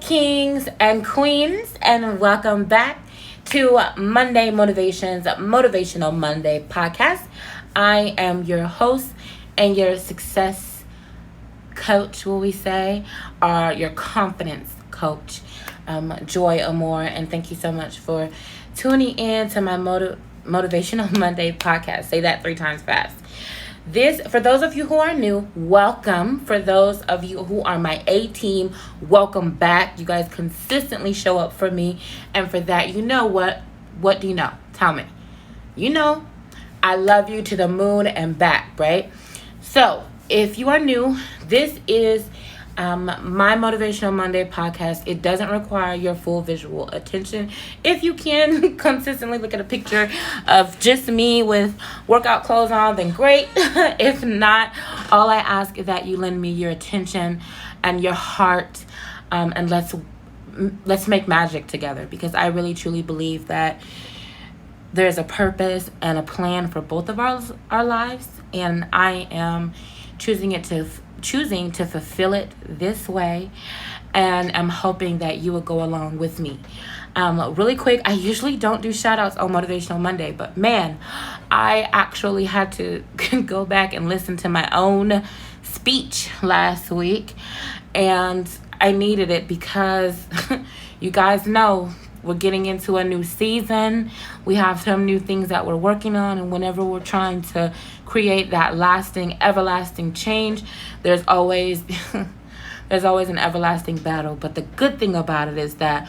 kings and queens, and welcome back to Monday Motivations, Motivational Monday Podcast. I am your host and your success coach, will we say, or your confidence coach, JoyAmor, and thank you so much for tuning in to my Motivational Monday Podcast. Say that 3 times fast. This, for those of you who are new, welcome. For those of you who are my A-team, welcome back. You guys consistently show up for me. And for that, you know what? What do you know? Tell me. You know, I love you to the moon and back, right? So, if you are new, this is my Motivational Monday Podcast. It doesn't require your full visual attention. If you can consistently look at a picture of just me with workout clothes on, then great. If not, all I ask is that you lend me your attention and your heart, and let's make magic together, because I really truly believe that there's a purpose and a plan for both of our lives, and I am choosing to fulfill it this way, and I'm hoping that you will go along with me. Really quick, I usually don't do shout outs on Motivational Monday, but man, I actually had to go back and listen to my own speech last week, and I needed it because you guys know we're getting into a new season. We have some new things that we're working on, and whenever we're trying to create that lasting, everlasting change, there's always an everlasting battle. But the good thing about it is that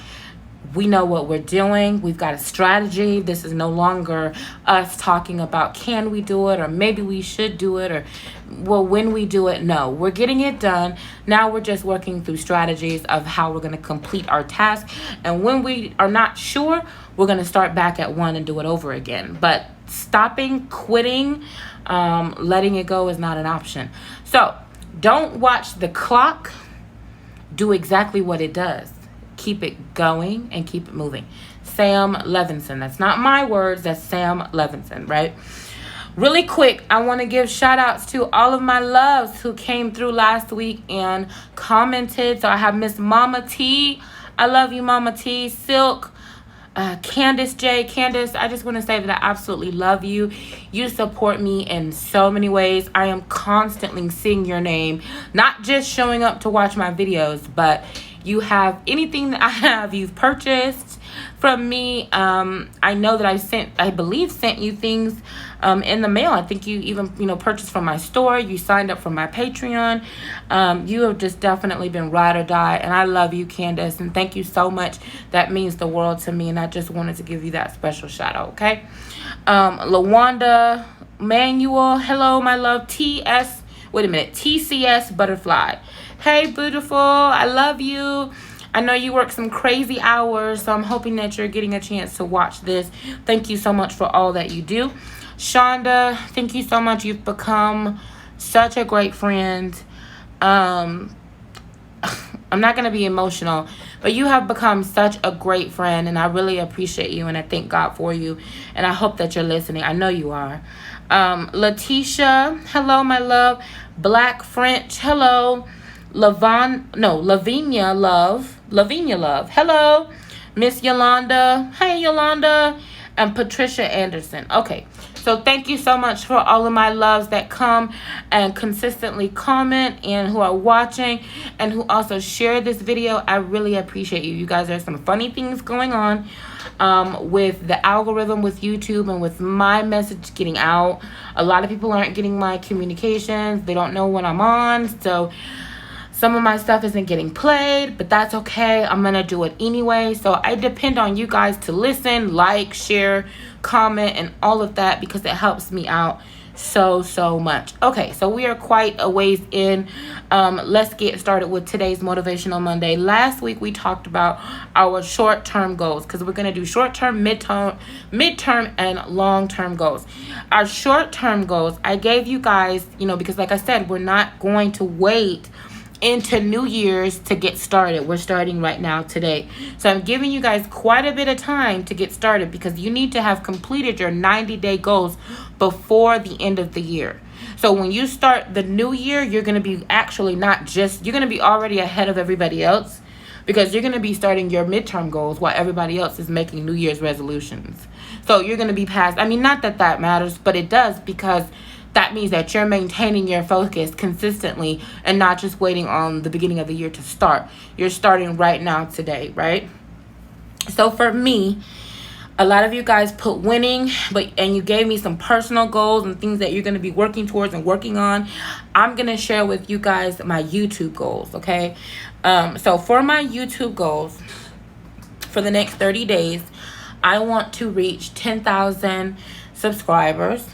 we know what we're doing. We've got a strategy. This is no longer us talking about can we do it, or maybe we should do it, or well, when we do it. No, we're getting it done. Now we're just working through strategies of how we're going to complete our task. And when we are not sure, we're going to start back at 1 and do it over again. But stopping, quitting, letting it go is not an option. So don't watch the clock. Do exactly what it does. Keep it going and keep it moving. Sam Levinson. That's not my words. That's Sam Levinson, right? Really quick, I want to give shout outs to all of my loves who came through last week and commented. So I have Miss Mama T. I love you, Mama T. Silk. Candace J. Candace, I just want to say that I absolutely love you. You support me in so many ways. I am constantly seeing your name, not just showing up to watch my videos, but you have anything that I have, you've purchased from me. I know that I believe sent you things in the mail. I think you even, purchased from my store. You signed up for my Patreon. You have just definitely been ride or die, and I love you, Candace, and thank you so much. That means the world to me, and I just wanted to give you that special shout out, okay? Lawanda Manuel, hello, my love. TCS Butterfly. Hey, beautiful. I love you. I know you work some crazy hours, so I'm hoping that you're getting a chance to watch this. Thank you so much for all that you do. Shonda, thank you so much. You've become such a great friend. I'm not going to be emotional, but you have become such a great friend, and I really appreciate you, and I thank God for you, and I hope that you're listening. I know you are. Letitia, hello, my love. Black French, hello. Lavinia love, hello. Miss Yolanda, hey Yolanda, and Patricia Anderson. Okay, so thank you so much for all of my loves that come and consistently comment, and who are watching, and who also share this video. I really appreciate you. You guys, there's some funny things going on with the algorithm with YouTube and with my message getting out. A lot of people aren't getting my communications. They don't know when I'm on, so some of my stuff isn't getting played, but that's okay. I'm going to do it anyway. So I depend on you guys to listen, like, share, comment, and all of that, because it helps me out so much. Okay, so we are quite a ways in. Let's get started with today's Motivational Monday. Last week we talked about our short-term goals, because we're going to do short-term, midterm, and long-term goals. Our short-term goals, I gave you guys, because like I said, we're not going to wait into New Year's to get started. We're starting right now today. So I'm giving you guys quite a bit of time to get started, because you need to have completed your 90-day goals before the end of the year. So when you start the new year, you're going to be actually you're going to be already ahead of everybody else. because you're going to be starting your midterm goals while everybody else is making New Year's resolutions. So you're going to be past, I mean, not that that matters, but it does, because that means that you're maintaining your focus consistently and not just waiting on the beginning of the year to start. You're starting right now today, right? So for me, a lot of you guys put winning, and you gave me some personal goals and things that you're going to be working towards and working on. I'm going to share with you guys my YouTube goals, okay? So for my YouTube goals for the next 30 days, I want to reach 10,000 subscribers.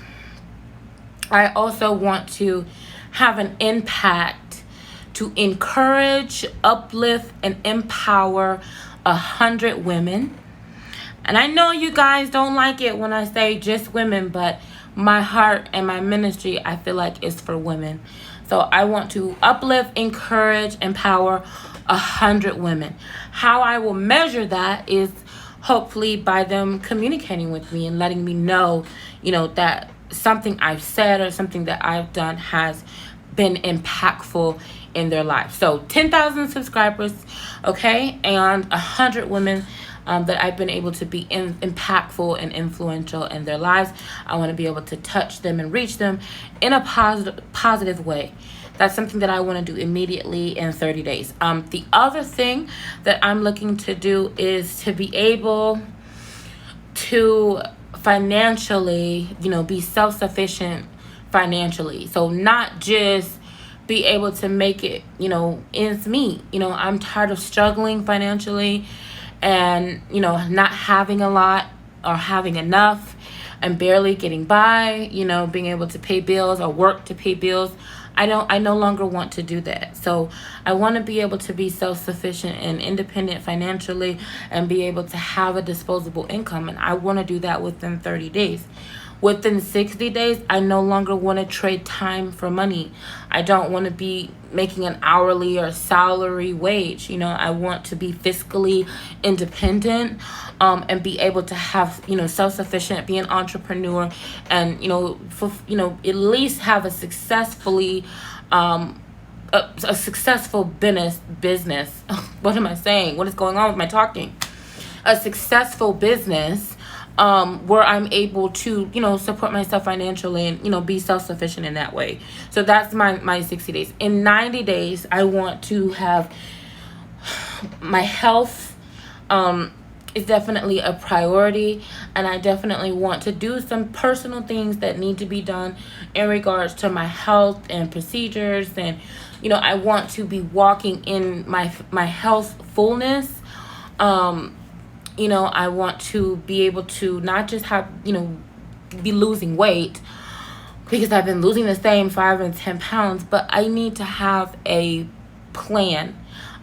I also want to have an impact to encourage, uplift, and empower 100 women. And I know you guys don't like it when I say just women, but my heart and my ministry, I feel like, is for women. So I want to uplift, encourage, empower 100 women. How I will measure that is hopefully by them communicating with me and letting me know, that something I've said or something that I've done has been impactful in their life. So 10,000 subscribers, okay, and 100 women that I've been able to be impactful and influential in their lives. I want to be able to touch them and reach them in a positive way. That's something that I want to do immediately in 30 days. The other thing that I'm looking to do is to be able to financially, be self-sufficient financially. So not just be able to make it, ends meet. I'm tired of struggling financially and, not having a lot or having enough and barely getting by, being able to pay bills or work to pay bills. I no longer want to do that. So I want to be able to be self-sufficient and independent financially and be able to have a disposable income. And I want to do that within 30 days. Within 60 days, I no longer want to trade time for money. I don't want to be making an hourly or salary wage. I want to be fiscally independent and be able to have, self-sufficient, be an entrepreneur, and, at least have a successfully, a successful business. What am I saying? What is going on with my talking? A successful business where I'm able to, support myself financially and, be self-sufficient in that way. So that's my 60 days. In 90 days, I want to have my health is definitely a priority, and I definitely want to do some personal things that need to be done in regards to my health and procedures. And, I want to be walking in my health fullness. I want to be able to not just have, be losing weight, because I've been losing the same 5 and 10 pounds, but I need to have a plan,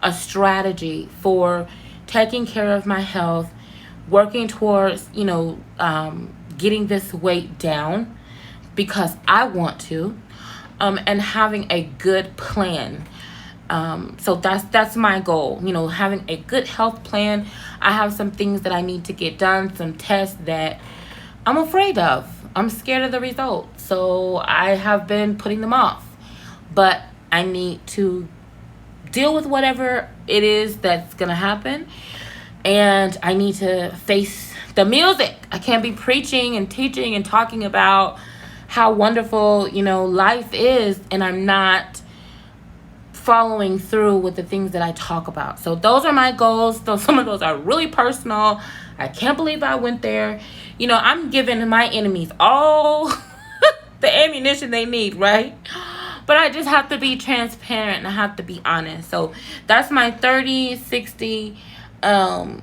a strategy for taking care of my health, working towards, getting this weight down because I want to, and having a good plan. So that's my goal, having a good health plan. I have some things that I need to get done, some tests that I'm afraid of. I'm scared of the results. So I have been putting them off. But I need to deal with whatever it is that's going to happen. And I need to face the music. I can't be preaching and teaching and talking about how wonderful, life is, and I'm not following through with the things that I talk about. So those are my goals. Some of those are really personal. I can't believe I went there. I'm giving my enemies all the ammunition they need, right? But I just have to be transparent and I have to be honest. So that's my 30, 60, and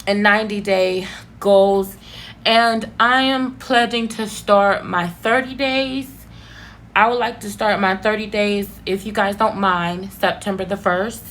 90-day goals. And I am pledging to start my 30 days. I would like to start my 30 days, if you guys don't mind, September the 1st.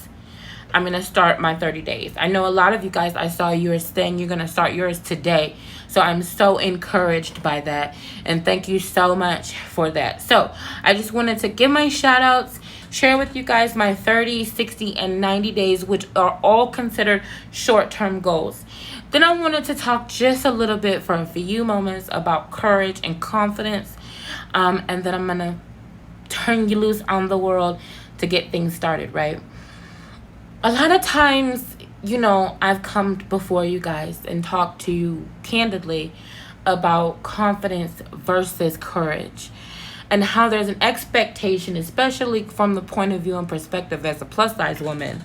I'm going to start my 30 days. I know a lot of you guys, I saw yours saying you're going to start yours today. So I'm so encouraged by that. And thank you so much for that. So I just wanted to give my shout outs, share with you guys my 30, 60, and 90 days, which are all considered short-term goals. Then I wanted to talk just a little bit for a few moments about courage and confidence. And then I'm going to turn you loose on the world to get things started, right? A lot of times, I've come before you guys and talked to you candidly about confidence versus courage, and how there's an expectation, especially from the point of view and perspective as a plus size woman.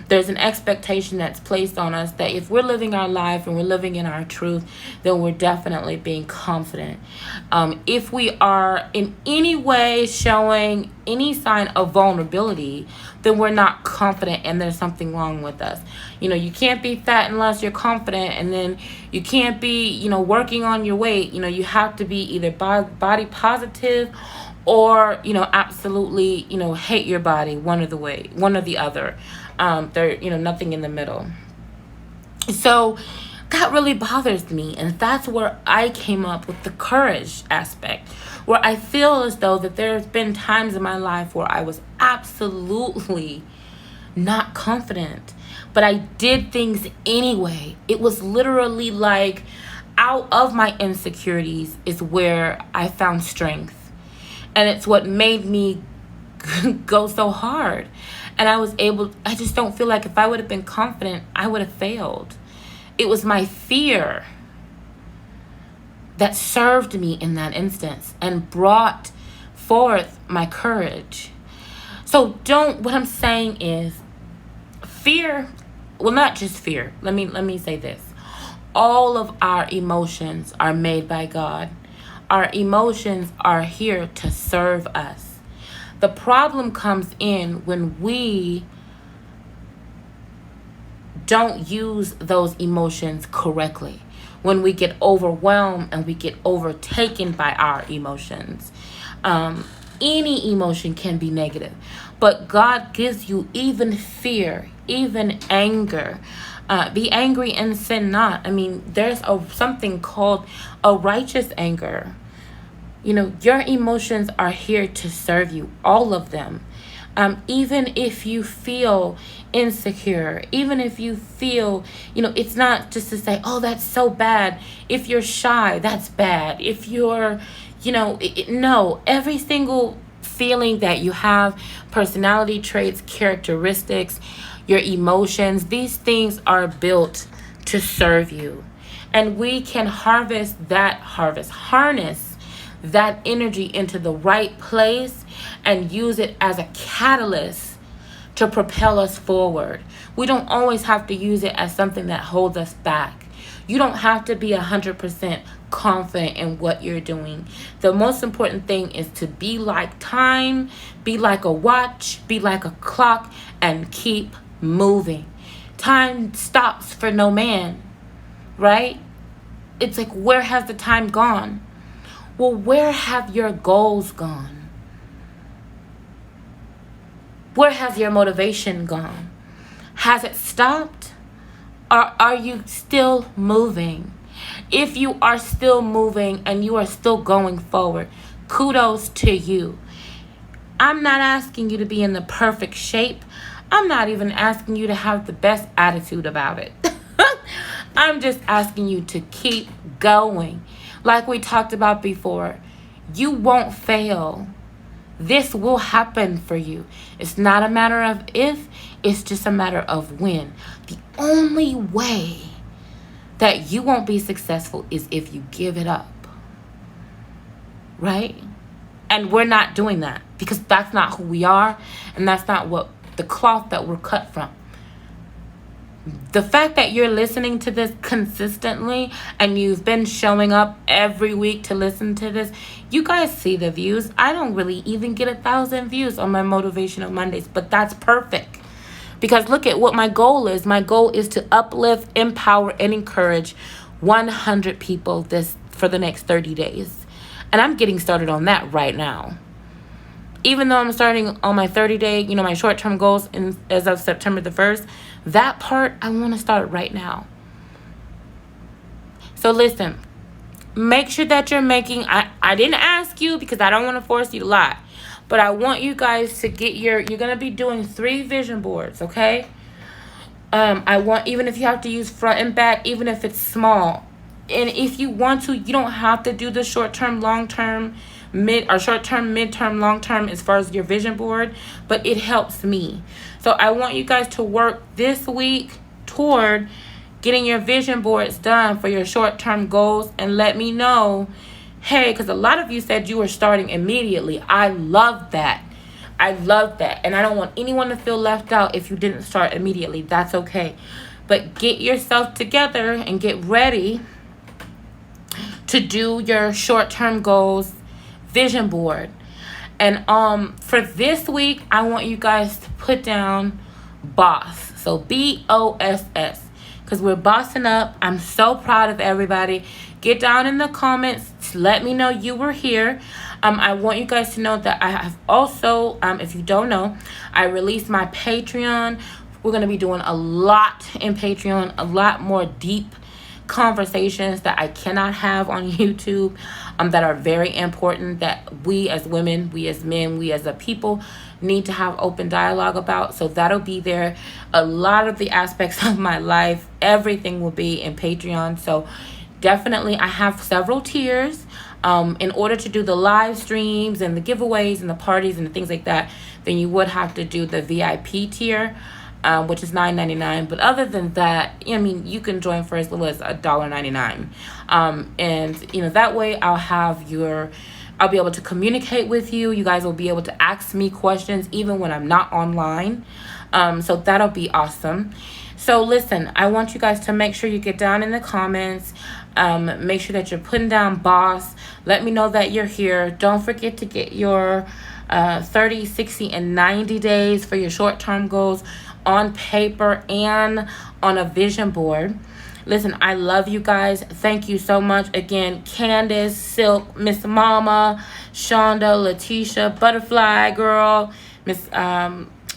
There's an expectation that's placed on us that if we're living our life and we're living in our truth, then we're definitely being confident. If we are in any way showing any sign of vulnerability, then we're not confident and there's something wrong with us. You can't be fat unless you're confident, and then you can't be, working on your weight. You have to be either body positive or, absolutely, hate your body, one or the other. There, nothing in the middle. So that really bothers me. And that's where I came up with the courage aspect, where I feel as though that there's been times in my life where I was absolutely not confident, but I did things anyway. It was literally like out of my insecurities is where I found strength. And it's what made me go so hard. And I just don't feel like if I would have been confident, I would have failed. It was my fear that served me in that instance and brought forth my courage. So what I'm saying is fear, well, not just fear. Let me say this. All of our emotions are made by God. Our emotions are here to serve us. The problem comes in when we don't use those emotions correctly, when we get overwhelmed and we get overtaken by our emotions. Any emotion can be negative, but God gives you even fear, even anger. Be angry and sin not. There's something called a righteous anger. Your emotions are here to serve you, all of them. Even if you feel insecure, even if you feel, it's not just to say, oh, that's so bad. If you're shy, that's bad. If you're, no, every single feeling that you have, personality traits, characteristics, your emotions, these things are built to serve you. And we can harness that energy into the right place and use it as a catalyst to propel us forward. We don't always have to use it as something that holds us back. You don't have to be 100% confident in what you're doing. The most important thing is to be like time, be like a watch, be like a clock, and keep moving. Time stops for no man, right? It's like, where has the time gone? Well, where have your goals gone? Where has your motivation gone? Has it stopped? Or are you still moving? If you are still moving and you are still going forward, kudos to you. I'm not asking you to be in the perfect shape. I'm not even asking you to have the best attitude about it. I'm just asking you to keep going. Like we talked about before, you won't fail. This will happen for you. It's not a matter of if, it's just a matter of when. The only way that you won't be successful is if you give it up. Right? And we're not doing that because that's not who we are, and that's not what the cloth that we're cut from. The fact that you're listening to this consistently and you've been showing up every week to listen to this, you guys see the views. I don't really even get 1,000 views on my Motivational Mondays, but that's perfect. Because look at what my goal is. My goal is to uplift, empower, and encourage 100 people for the next 30 days. And I'm getting started on that right now. Even though I'm starting on my 30-day, my short-term goals as of September the 1st, that part, I want to start right now. So listen, make sure that you're making, I didn't ask you because I don't want to force you to lie, but I want you guys to get you're going to be doing 3 vision boards, okay? I want, even if you have to use front and back, even if it's small, and if you want to, you don't have to do the short-term, long-term short-term, mid-term, long-term as far as your vision board, but it helps me. So I want you guys to work this week toward getting your vision boards done for your short-term goals, and let me know, hey, because a lot of you said you were starting immediately. I love that. And I don't want anyone to feel left out if you didn't start immediately. That's okay. But get yourself together and get ready to do your short-term goals vision board. And for this week, I want you guys to put down BOSS. So BOSS. Because we're bossing up. I'm so proud of everybody. Get down in the comments. Let me know you were here. I want you guys to know that I have also, if you don't know, I released my Patreon. We're going to be doing a lot in Patreon, a lot more deep conversations that I cannot have on YouTube, that are very important, that we as women, we as men, we as a people need to have open dialogue about. So that'll be there. A lot of the aspects of my life, everything will be in Patreon. So definitely, I have several tiers. In order to do the live streams and the giveaways and the parties and the things like that, then you would have to do the VIP tier, which is $9.99. But other than that, I mean, you can join for as little as $1.99. And that way I'll be able to communicate with you. You guys will be able to ask me questions even when I'm not online. So that'll be awesome. So listen, I want you guys to make sure you get down in the comments. Make sure that you're putting down BOSS. Let me know that you're here. Don't forget to get your 30, 60, and 90 days for your short-term goals on paper and on a vision board. Listen, I love you guys. Thank you so much. Again, Candace, Silk, Miss Mama, Shonda, Letitia, Butterfly Girl, Miss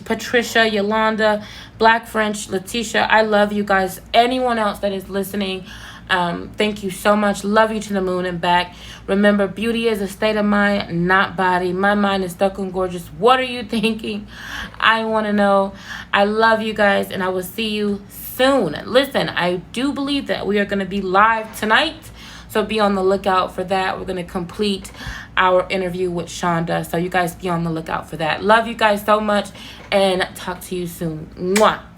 Patricia, Yolanda, Black French, Letitia. I love you guys. Anyone else that is listening, thank you so much. Love you to the moon and back. Remember, beauty is a state of mind, not body. My mind is stuck and gorgeous. What are you thinking? I want to know. I love you guys, and I will see you soon. Listen, I do believe that we are going to be live tonight, so be on the lookout for that. We're going to complete our interview with Shonda, so you guys be on the lookout for that. Love you guys so much, and talk to you soon. Mwah.